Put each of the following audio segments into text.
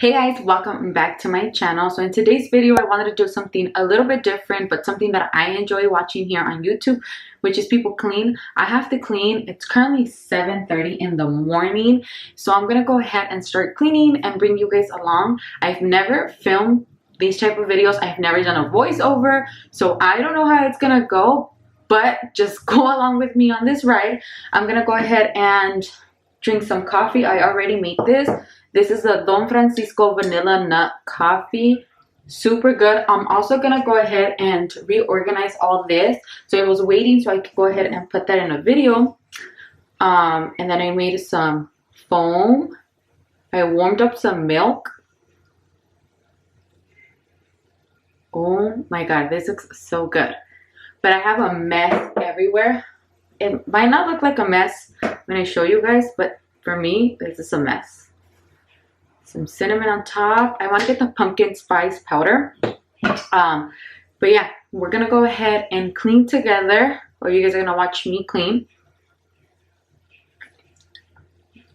Hey guys, welcome back to my channel. So in today's video, I wanted to do something a little bit different, but something that I enjoy watching here on YouTube, which is people clean. I have to clean. It's currently 7:30 in the morning. So I'm gonna go ahead and start cleaning and bring you guys along. I've never filmed these type of videos. I've never done a voiceover. So I don't know how it's gonna go, but just go along with me on this ride. I'm gonna go ahead and drink some coffee. I already made this. This is the Don Francisco Vanilla Nut Coffee. Super good. I'm also gonna go ahead and reorganize all this. So I was waiting so I could go ahead and put that in a video. And then I made some foam. I warmed up some milk. Oh my god, this looks so good. But I have a mess everywhere. It might not look like a mess when I show you guys, but for me, this is a mess. Some cinnamon on top. I want to get the pumpkin spice powder. But yeah, we're gonna go ahead and clean together, or you guys are gonna watch me clean.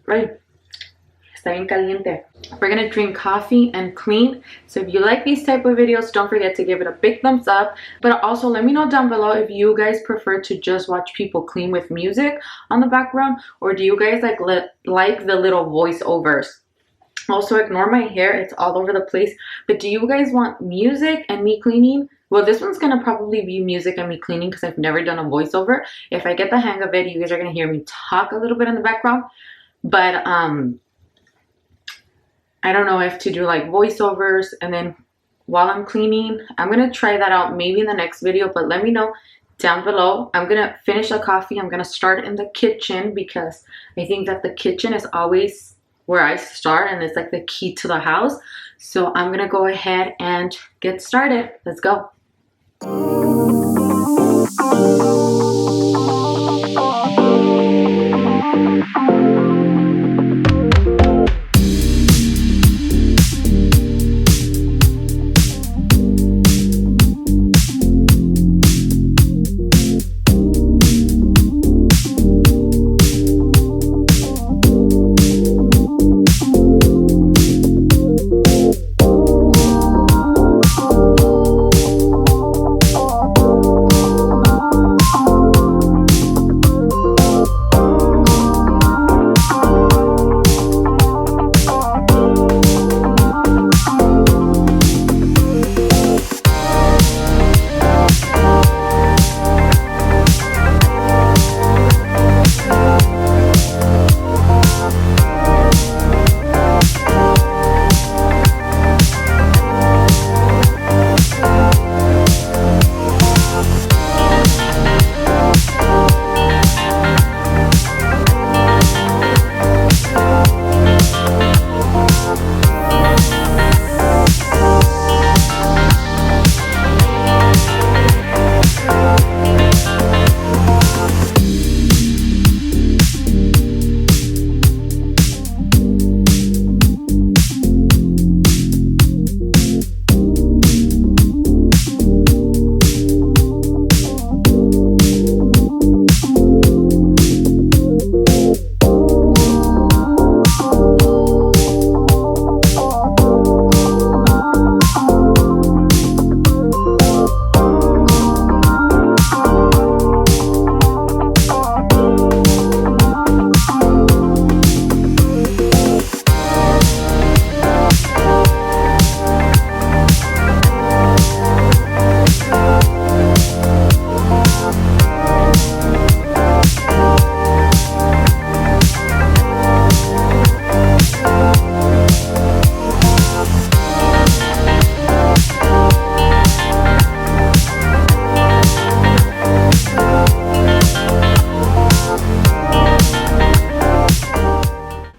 Right. Está bien caliente. We're gonna drink coffee and clean. So if you like these type of videos, don't forget to give it a big thumbs up. But also let me know down below if you guys prefer to just watch people clean with music on the background, or do you guys like the little voiceovers? Also, ignore my hair, it's all over the place. But do you guys want music and me cleaning? Well, this one's gonna probably be music and me cleaning because I've never done a voiceover. If I get the hang of it, you guys are gonna hear me talk a little bit in the background. But I don't know if to do like voiceovers and then while I'm cleaning. I'm gonna try that out maybe in the next video, but let me know down below. I'm gonna finish the coffee. I'm gonna start in the kitchen because I think that the kitchen is always where I start and it's like the key to the house. So I'm gonna go ahead and get started. Let's go.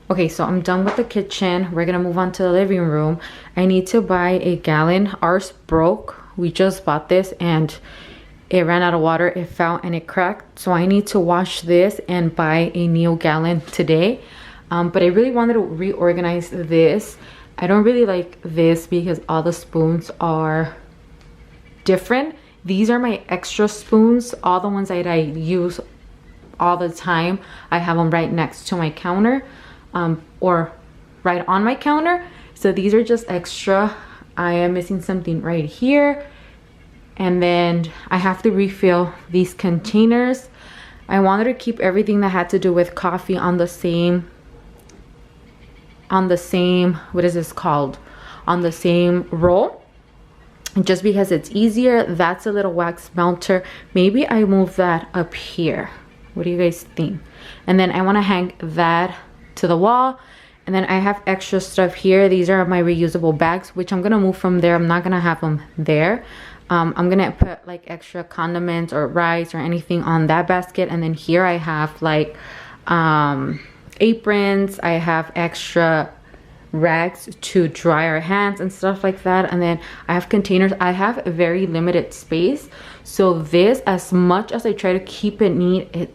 Okay, so I'm done with the kitchen. We're gonna move on to the living room. I need to buy a gallon. Ours broke. We just bought this and it ran out of water. It fell and it cracked. So I need to wash this and buy a new gallon today. But I really wanted to reorganize this. I don't really like this because all the spoons are different. These are my extra spoons, all the ones that I use all the time. I have them right next to my counter, or right on my counter. So these are just extra. I am missing something right here. And then I have to refill these containers. I wanted to keep everything that had to do with coffee on the same, what is this called? On the same roll. Just because it's easier. That's a little wax melter. Maybe I move that up here. What do you guys think? And then I want to hang that to the wall. And then I have extra stuff here. These are my reusable bags, which I'm gonna move from there. I'm not gonna have them there. I'm gonna put like extra condiments or rice or anything on that basket. And then here I have like aprons. I have extra rags to dry our hands and stuff like that. And then I have containers. I have a very limited space, so this, as much as I try to keep it neat,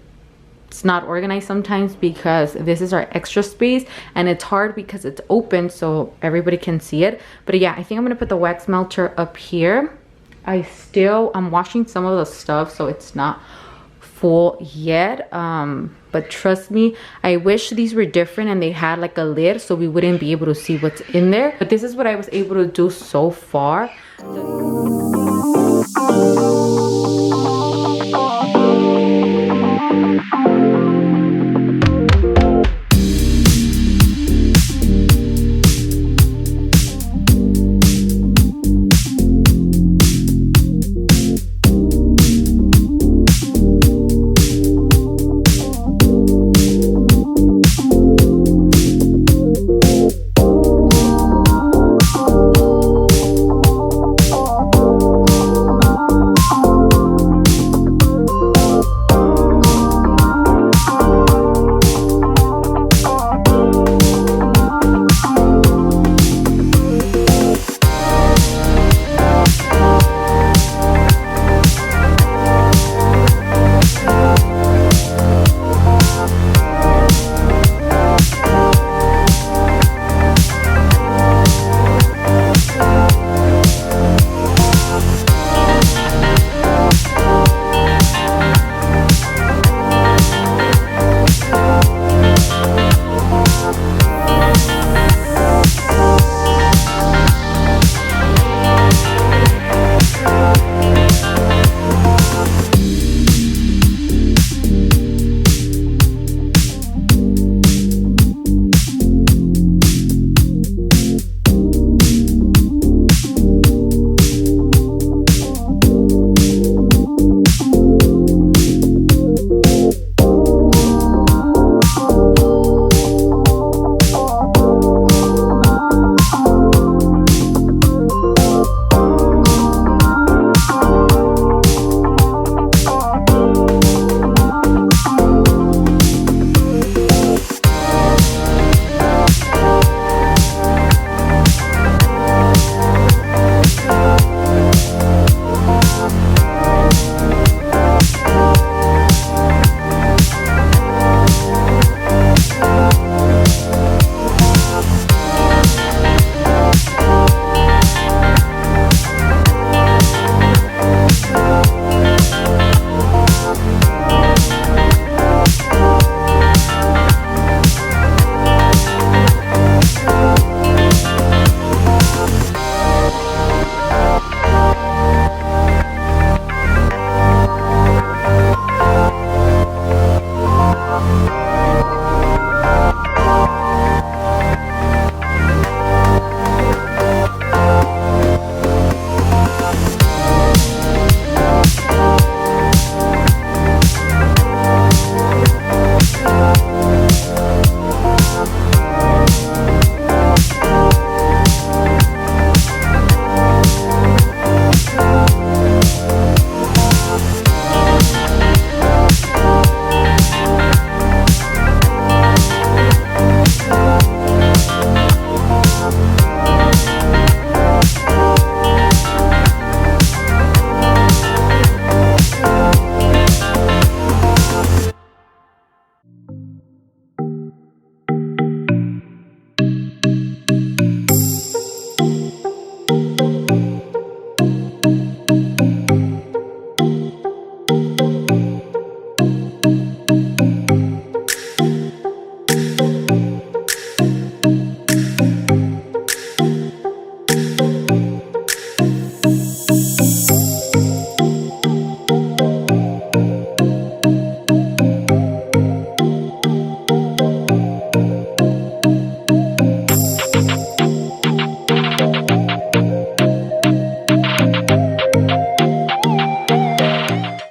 it's not organized sometimes because this is our extra space, and it's hard because it's open so everybody can see it. But yeah, I think I'm gonna put the wax melter up here. I'm washing some of the stuff, so it's not full yet, but trust me, I wish these were different and they had like a lid so we wouldn't be able to see what's in there. But this is what I was able to do so far.